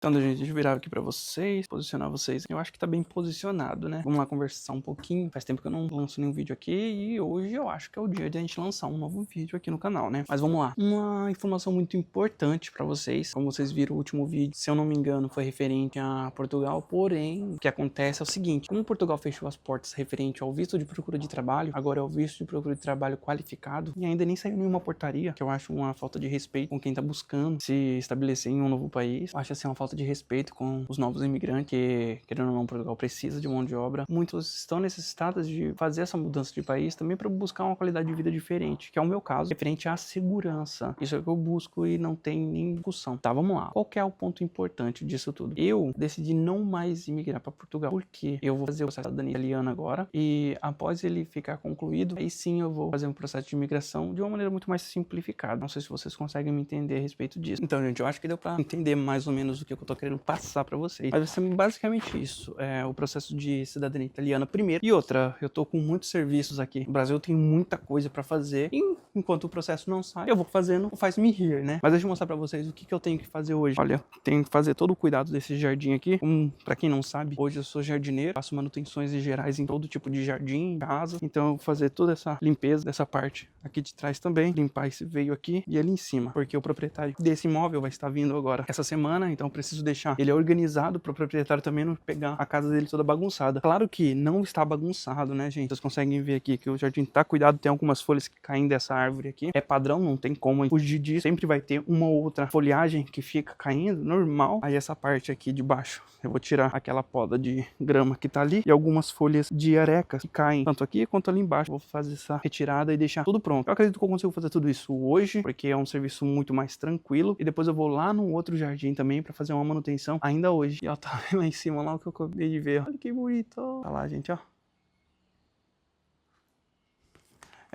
Então, gente, deixa eu virar aqui pra vocês, posicionar vocês. Eu acho que tá bem posicionado, né? Vamos lá conversar um pouquinho. Faz tempo que eu não lanço nenhum vídeo aqui e hoje eu acho que é o dia de a gente lançar um novo vídeo aqui no canal, né? Mas vamos lá. Uma informação muito importante pra vocês. Como vocês viram o último vídeo, se eu não me engano, foi referente a Portugal. Porém, o que acontece é o seguinte. Como Portugal fechou as portas referente ao visto de procura de trabalho, agora é o visto de procura de trabalho qualificado. E ainda nem saiu nenhuma portaria, que eu acho uma falta de respeito com quem tá buscando se estabelecer em um novo país. Eu acho assim uma falta de respeito com os novos imigrantes, que, querendo ou não, Portugal precisa de mão de obra. Muitos estão necessitados de fazer essa mudança de país também para buscar uma qualidade de vida diferente, que é o meu caso, referente à segurança. Isso é o que eu busco e não tem nem discussão. Tá, vamos lá. Qual que é o ponto importante disso tudo? Eu decidi não mais imigrar para Portugal, porque eu vou fazer o processo da cidadania italiana agora e após ele ficar concluído, aí sim eu vou fazer um processo de imigração de uma maneira muito mais simplificada. Não sei se vocês conseguem me entender a respeito disso. Então, gente, eu acho que deu para entender mais ou menos o que eu tô querendo passar pra vocês. Mas vai ser basicamente isso. É o processo de cidadania italiana primeiro. E outra, eu tô com muitos serviços aqui. No Brasil eu tenho muita coisa pra fazer. E enquanto o processo não sai, eu vou fazendo o faz-me rir, né? Mas deixa eu mostrar pra vocês o que eu tenho que fazer hoje. Olha, tenho que fazer todo o cuidado desse jardim aqui. Pra quem não sabe, hoje eu sou jardineiro. Faço manutenções gerais em todo tipo de jardim, casa. Então eu vou fazer toda essa limpeza dessa parte aqui de trás também. Limpar esse veio aqui e ali em cima. Porque o proprietário desse imóvel vai estar vindo agora essa semana. Então eu preciso deixar ele organizado para o proprietário também não pegar a casa dele toda bagunçada. Claro que não está bagunçado, né, gente? Vocês conseguem ver aqui que o jardim tá cuidado, tem algumas folhas que caem dessa árvore aqui. É padrão, não tem como fugir disso. Sempre vai ter uma ou outra folhagem que fica caindo, normal. Aí essa parte aqui de baixo, eu vou tirar aquela poda de grama que tá ali e algumas folhas de areca que caem tanto aqui quanto ali embaixo. Vou fazer essa retirada e deixar tudo pronto. Eu acredito que eu consigo fazer tudo isso hoje, porque é um serviço muito mais tranquilo. E depois eu vou lá no outro jardim também para fazer uma manutenção ainda hoje. E ó, tá lá em cima, lá o que eu acabei de ver. Olha que bonito. Olha lá, gente, ó.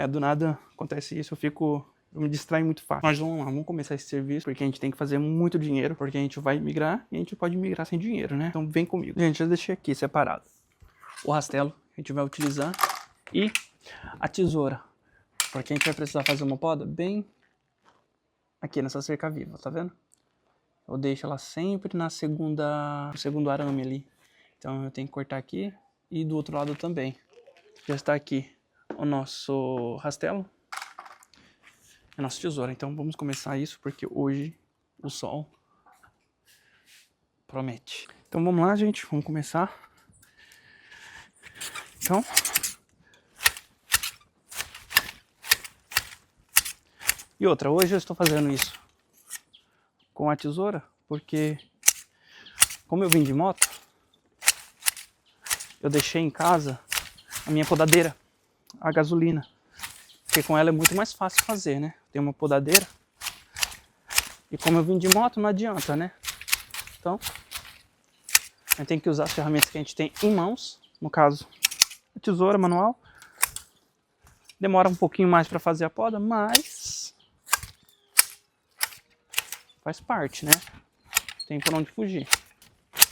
Do nada acontece isso, eu me distraio muito fácil. Mas vamos lá, vamos começar esse serviço, porque a gente tem que fazer muito dinheiro, porque a gente vai migrar e a gente pode migrar sem dinheiro, né? Então vem comigo. Gente, já deixei aqui separado o rastelo que a gente vai utilizar e a tesoura, porque a gente vai precisar fazer uma poda bem aqui nessa cerca viva, tá vendo? Eu deixo ela sempre no segundo arame ali. Então eu tenho que cortar aqui e do outro lado também. Já está aqui o nosso rastelo, a nossa tesoura. Então vamos começar isso porque hoje o sol promete. Então vamos lá, gente, vamos começar. Então, e outra, hoje eu estou fazendo isso com a tesoura porque como eu vim de moto, eu deixei em casa a minha podadeira a gasolina, porque com ela é muito mais fácil fazer, né? Tem uma podadeira e como eu vim de moto não adianta, né? Então a gente tem que usar as ferramentas que a gente tem em mãos, no caso a tesoura manual. Demora um pouquinho mais para fazer a poda, mas faz parte, né? Tem por onde fugir.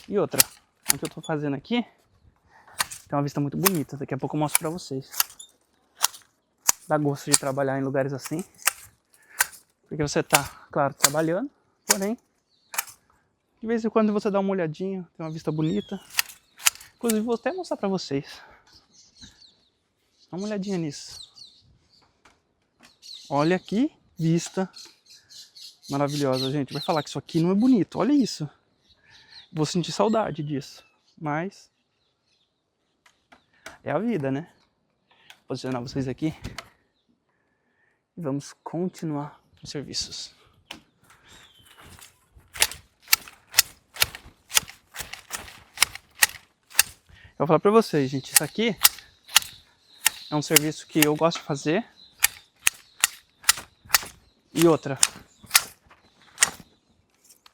E outra, o que eu tô fazendo aqui tem uma vista muito bonita, daqui a pouco eu mostro para vocês. Dá gosto de trabalhar em lugares assim, porque você tá, claro, trabalhando, porém, de vez em quando você dá uma olhadinha, tem uma vista bonita. Inclusive vou até mostrar pra vocês. Dá uma olhadinha nisso. Olha que vista maravilhosa, gente. Vai falar que isso aqui não é bonito, olha isso. Vou sentir saudade disso, mas é a vida, né? Vou posicionar vocês aqui. E vamos continuar os serviços. Eu vou falar pra vocês, gente, isso aqui é um serviço que eu gosto de fazer. E outra,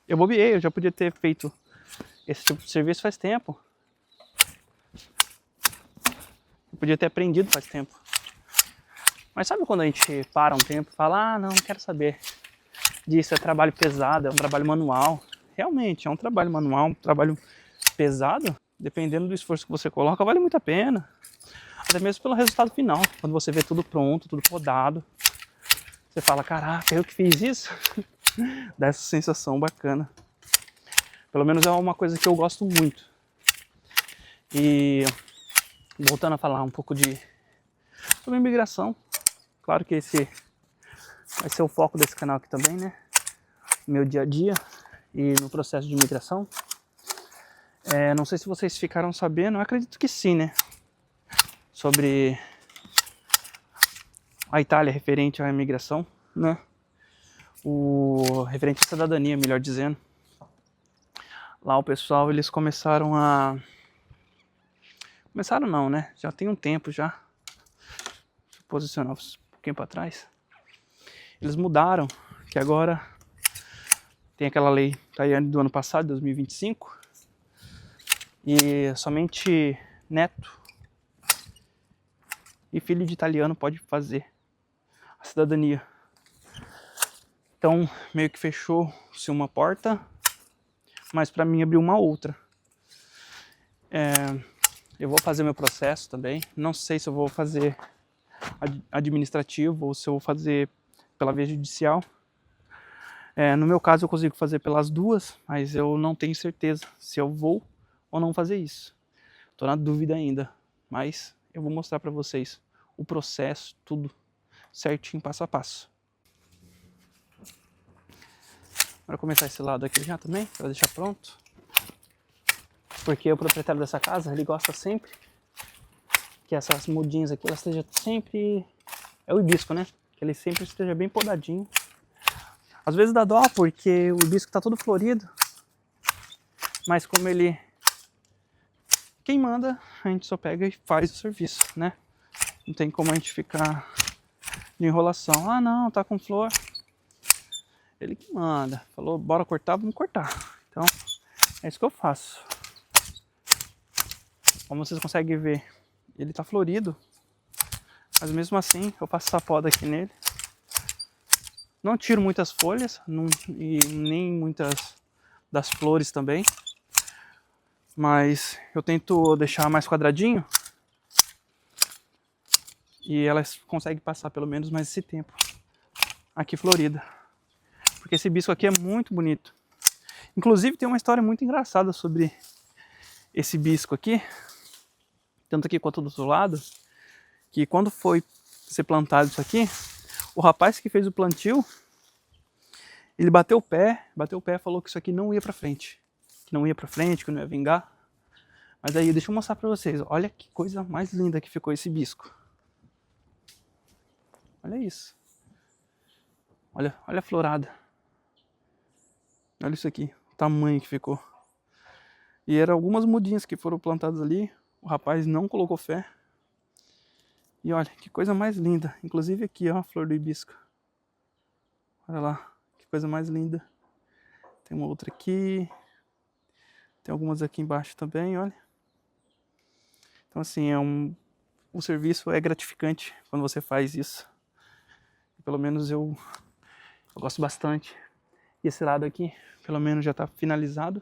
eu bobeei, eu já podia ter feito esse tipo de serviço faz tempo. Eu podia ter aprendido faz tempo. Mas sabe quando a gente para um tempo e fala, ah, não quero saber disso, é trabalho pesado, é um trabalho manual. Realmente, é um trabalho manual, um trabalho pesado. Dependendo do esforço que você coloca, vale muito a pena. Até mesmo pelo resultado final. Quando você vê tudo pronto, tudo podado. Você fala, caraca, eu que fiz isso? Dá essa sensação bacana. Pelo menos é uma coisa que eu gosto muito. E voltando a falar um pouco sobre imigração, claro que esse vai ser o foco desse canal aqui também, né? Meu dia a dia e no processo de imigração. Não sei se vocês ficaram sabendo, eu acredito que sim, né? Sobre a Itália referente à imigração, né? Referente à cidadania, melhor dizendo. Lá o pessoal, eles começaram não, né? Já tem um tempo já. Deixa eu posicionar um pouquinho para trás. Eles mudaram, que agora tem aquela lei Tajani do ano passado, 2025, e somente neto e filho de italiano pode fazer a cidadania. Então, meio que fechou-se uma porta, mas para mim abriu uma outra. Eu vou fazer meu processo também. Não sei se eu vou fazer administrativo ou se eu vou fazer pela via judicial. No meu caso, eu consigo fazer pelas duas, mas eu não tenho certeza se eu vou ou não fazer isso. Estou na dúvida ainda, mas eu vou mostrar para vocês o processo, tudo certinho, passo a passo. Bora começar esse lado aqui já também, para deixar pronto. Porque o proprietário dessa casa, ele gosta sempre que essas mudinhas aqui, elas estejam sempre... É o hibisco, né? Que ele sempre esteja bem podadinho. Às vezes dá dó, porque o hibisco tá todo florido. Mas como ele... Quem manda, a gente só pega e faz o serviço, né? Não tem como a gente ficar de enrolação. Ah, não, tá com flor. Ele que manda. Falou, bora cortar, vamos cortar. Então, é isso que eu faço. Como vocês conseguem ver, ele tá florido. Mas mesmo assim, eu passo essa poda aqui nele. Não tiro muitas folhas e nem muitas das flores também. Mas eu tento deixar mais quadradinho. E elas conseguem passar pelo menos mais esse tempo aqui florida. Porque esse hibisco aqui é muito bonito. Inclusive tem uma história muito engraçada sobre esse hibisco aqui. Tanto aqui quanto do outro lado. Que quando foi ser plantado isso aqui, o rapaz que fez o plantio, ele bateu o pé e falou que isso aqui não ia pra frente. Que não ia pra frente, que não ia vingar. Mas aí, deixa eu mostrar pra vocês. Olha que coisa mais linda que ficou esse hibisco. Olha isso. Olha a florada. Olha isso aqui, o tamanho que ficou. E eram algumas mudinhas que foram plantadas ali. O rapaz não colocou fé. E olha, que coisa mais linda. Inclusive aqui, ó, a flor do hibisco. Olha lá, que coisa mais linda. Tem uma outra aqui. Tem algumas aqui embaixo também, olha. Então assim, o serviço é gratificante quando você faz isso. Pelo menos eu gosto bastante. E esse lado aqui, pelo menos já está finalizado.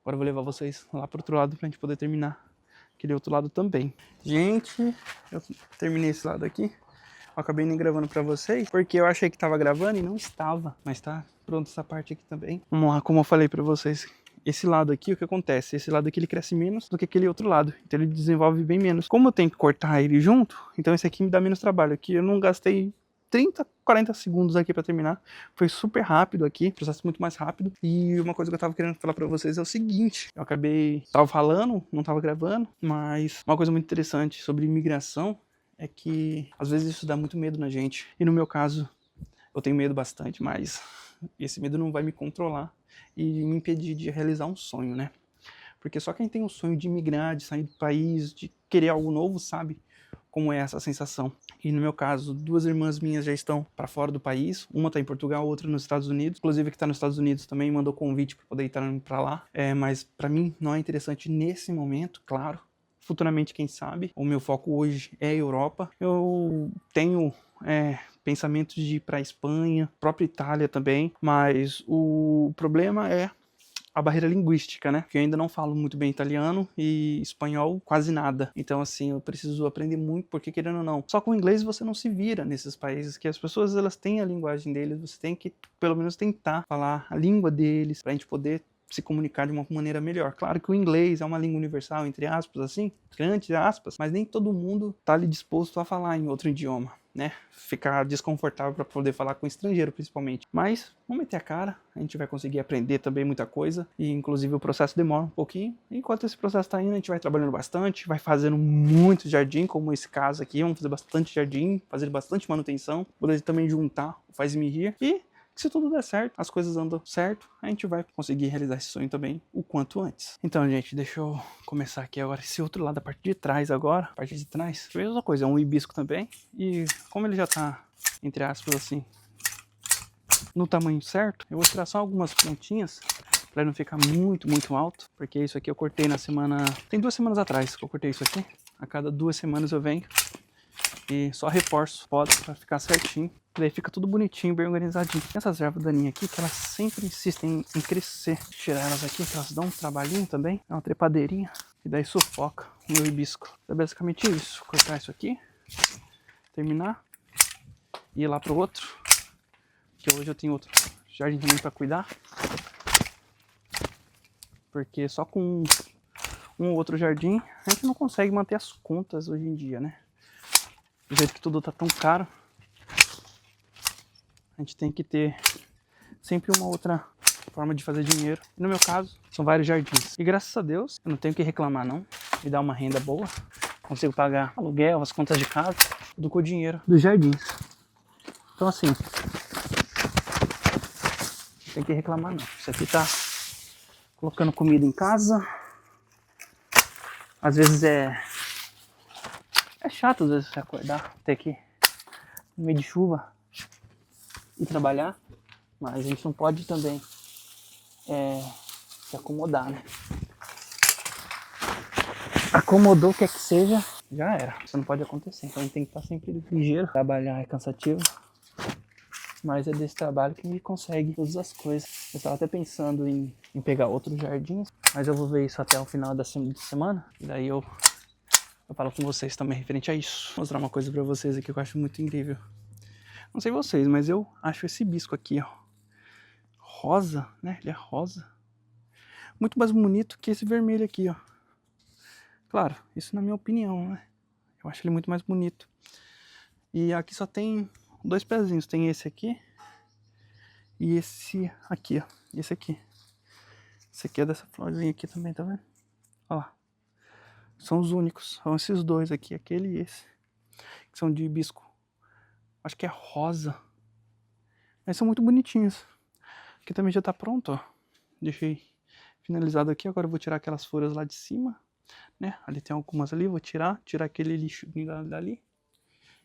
Agora eu vou levar vocês lá pro outro lado pra gente poder terminar aquele outro lado também. Gente, eu terminei esse lado aqui. Eu acabei nem gravando pra vocês, porque eu achei que tava gravando e não estava. Mas tá pronto essa parte aqui também. Vamos lá, como eu falei pra vocês. Esse lado aqui, o que acontece? Esse lado aqui ele cresce menos do que aquele outro lado. Então ele desenvolve bem menos. Como eu tenho que cortar ele junto, então esse aqui me dá menos trabalho. Aqui eu não gastei 30, 40 segundos aqui pra terminar. Foi super rápido aqui, processo muito mais rápido. E uma coisa que eu tava querendo falar pra vocês é o seguinte. Eu tava falando, não tava gravando, mas uma coisa muito interessante sobre imigração é que às vezes isso dá muito medo na gente. E no meu caso, eu tenho medo bastante, mas esse medo não vai me controlar e me impedir de realizar um sonho, né? Porque só quem tem um sonho de migrar, de sair do país, de querer algo novo, sabe como é essa sensação. E no meu caso, 2 irmãs minhas já estão para fora do país. Uma está em Portugal, outra nos Estados Unidos. Inclusive, que está nos Estados Unidos também mandou convite para poder estar para lá. Mas para mim não é interessante nesse momento, claro. Futuramente, quem sabe. O meu foco hoje é a Europa. Eu tenho pensamentos de ir para a Espanha, própria Itália também. Mas o problema é a barreira linguística, né? Que eu ainda não falo muito bem italiano e espanhol quase nada. Então, assim, eu preciso aprender muito, porque querendo ou não, só com o inglês você não se vira nesses países, que as pessoas, elas têm a linguagem deles, você tem que, pelo menos, tentar falar a língua deles, pra gente poder se comunicar de uma maneira melhor. Claro que o inglês é uma língua universal, entre aspas, assim, entre aspas, mas nem todo mundo tá ali disposto a falar em outro idioma, né? Ficar desconfortável para poder falar com estrangeiro, principalmente. Mas vamos meter a cara, a gente vai conseguir aprender também muita coisa, e inclusive o processo demora um pouquinho. Enquanto esse processo tá indo, a gente vai trabalhando bastante, vai fazendo muito jardim, como esse caso aqui, vamos fazer bastante jardim, fazer bastante manutenção, poder também juntar o Faz-me Rir, e se tudo der certo, as coisas andam certo, a gente vai conseguir realizar esse sonho também o quanto antes. Então, gente, deixa eu começar aqui agora esse outro lado, a parte de trás agora. A parte de trás, a mesma coisa, é um hibisco também. E como ele já tá, entre aspas, assim, no tamanho certo, eu vou tirar só algumas pontinhas para não ficar muito alto, porque isso aqui eu cortei na semana... Tem 2 semanas atrás que eu cortei isso aqui. A cada 2 semanas eu venho e só reforço poda para ficar certinho. Daí fica tudo bonitinho, bem organizadinho. Essas ervas daninhas aqui, que elas sempre insistem em crescer. Tirar elas aqui, que elas dão um trabalhinho também. Dá uma trepadeirinha. E daí sufoca o meu hibisco. É basicamente isso. Cortar isso aqui. Terminar. E ir lá pro outro. Que hoje eu tenho outro jardim também para cuidar. Porque só com um ou outro jardim, a gente não consegue manter as contas hoje em dia, né? Do jeito que tudo tá tão caro. A gente tem que ter sempre uma outra forma de fazer dinheiro. E no meu caso, são vários jardins. E graças a Deus, eu não tenho que reclamar não. Me dá uma renda boa. Consigo pagar aluguel, as contas de casa, tudo com o dinheiro dos jardins. Então assim, não tem que reclamar não. Isso aqui tá colocando comida em casa. Às vezes é chato, às vezes, você acordar, ter que no meio de chuva e trabalhar, mas a gente não pode também se acomodar, né? Acomodou, quer que seja, já era. Isso não pode acontecer, então a gente tem que estar sempre ligeiro. Trabalhar é cansativo, mas é desse trabalho que a gente consegue todas as coisas. Eu estava até pensando em pegar outros jardins, mas eu vou ver isso até o final da semana, e daí eu falo com vocês também referente a isso. Vou mostrar uma coisa pra vocês aqui que eu acho muito incrível. Não sei vocês, mas eu acho esse hibisco aqui, ó, rosa, né? Ele é rosa. Muito mais bonito que esse vermelho aqui, ó. Claro, isso na minha opinião, né? Eu acho ele muito mais bonito. E aqui só tem 2 pezinhos. Tem esse aqui e esse aqui, ó. Esse aqui. Esse aqui é dessa florzinha aqui também, tá vendo? Ó lá. São os únicos. São esses 2 aqui, aquele e esse. Que são de hibisco. Acho que é rosa. Mas são muito bonitinhos. Aqui também já tá pronto, ó. Deixei finalizado aqui. Agora eu vou tirar aquelas folhas lá de cima, né? Ali tem algumas ali, vou tirar aquele lixo dali.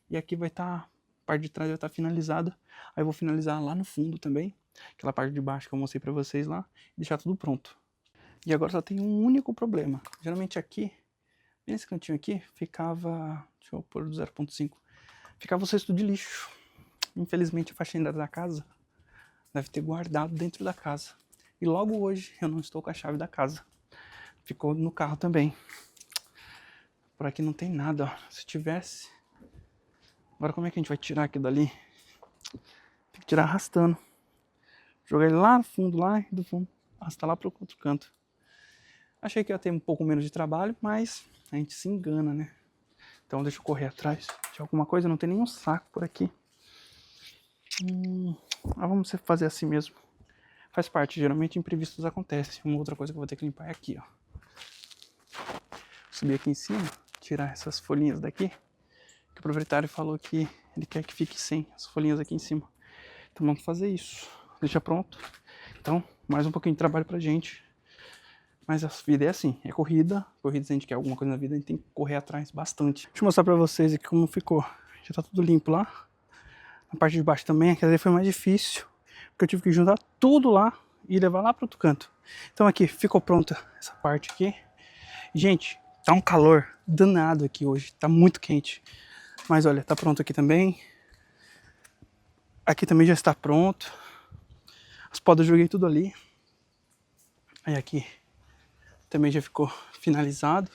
E aqui vai estar, a parte de trás vai estar finalizada. Aí eu vou finalizar lá no fundo também. Aquela parte de baixo que eu mostrei pra vocês lá. E deixar tudo pronto. E agora só tem um único problema. Geralmente aqui, nesse cantinho aqui, ficava... Deixa eu pôr do 0.5. Ficava o cesto de lixo. Infelizmente a faxineira da casa deve ter guardado dentro da casa. E logo hoje eu não estou com a chave da casa. Ficou no carro também. Por aqui não tem nada, ó. Se tivesse... Agora como é que a gente vai tirar aqui dali? Tem que tirar arrastando. Jogar ele lá no fundo, lá e do fundo. Arrastar lá pro outro canto. Achei que ia ter um pouco menos de trabalho, mas a gente se engana, né? Então deixa eu correr atrás de alguma coisa. Não tem nenhum saco por aqui. Vamos fazer assim mesmo. Faz parte, geralmente imprevistos acontecem. Uma outra coisa que eu vou ter que limpar é aqui, ó. Subir aqui em cima, tirar essas folhinhas daqui. Que o proprietário falou que ele quer que fique sem as folhinhas aqui em cima. Então vamos fazer isso. Deixa pronto. Então, mais um pouquinho de trabalho pra gente. Mas a vida é assim, é corrida. Corrida, se a gente quer alguma coisa na vida, a gente tem que correr atrás bastante. Deixa eu mostrar pra vocês aqui como ficou. Já tá tudo limpo lá. A parte de baixo também, quer dizer, foi mais difícil. Porque eu tive que juntar tudo lá e levar lá pro outro canto. Então aqui, ficou pronta essa parte aqui. Gente, tá um calor danado aqui hoje. Tá muito quente. Mas olha, tá pronto aqui também. Aqui também já está pronto. As podas eu joguei tudo ali. Aí aqui também já ficou finalizado.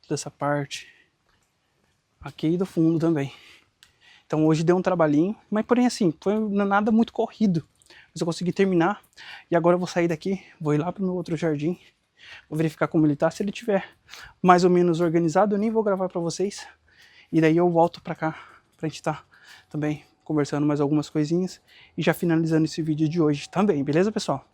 Toda essa parte. Aqui do fundo também. Então hoje deu um trabalhinho. Mas porém assim, foi nada muito corrido. mas eu consegui terminar. E agora eu vou sair daqui, vou ir lá pro meu outro jardim, vou verificar como ele tá. Se ele tiver mais ou menos organizado, eu nem vou gravar pra vocês. E daí eu volto pra cá, pra gente tá também conversando mais algumas coisinhas e já finalizando esse vídeo de hoje também, beleza, pessoal?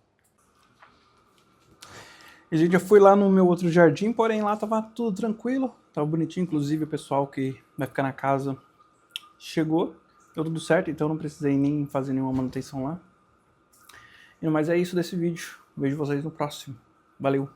E, gente, eu fui lá no meu outro jardim, porém lá tava tudo tranquilo, tava bonitinho, inclusive o pessoal que vai ficar na casa chegou, deu tudo certo, então eu não precisei nem fazer nenhuma manutenção lá. Mas é isso desse vídeo, vejo vocês no próximo, valeu!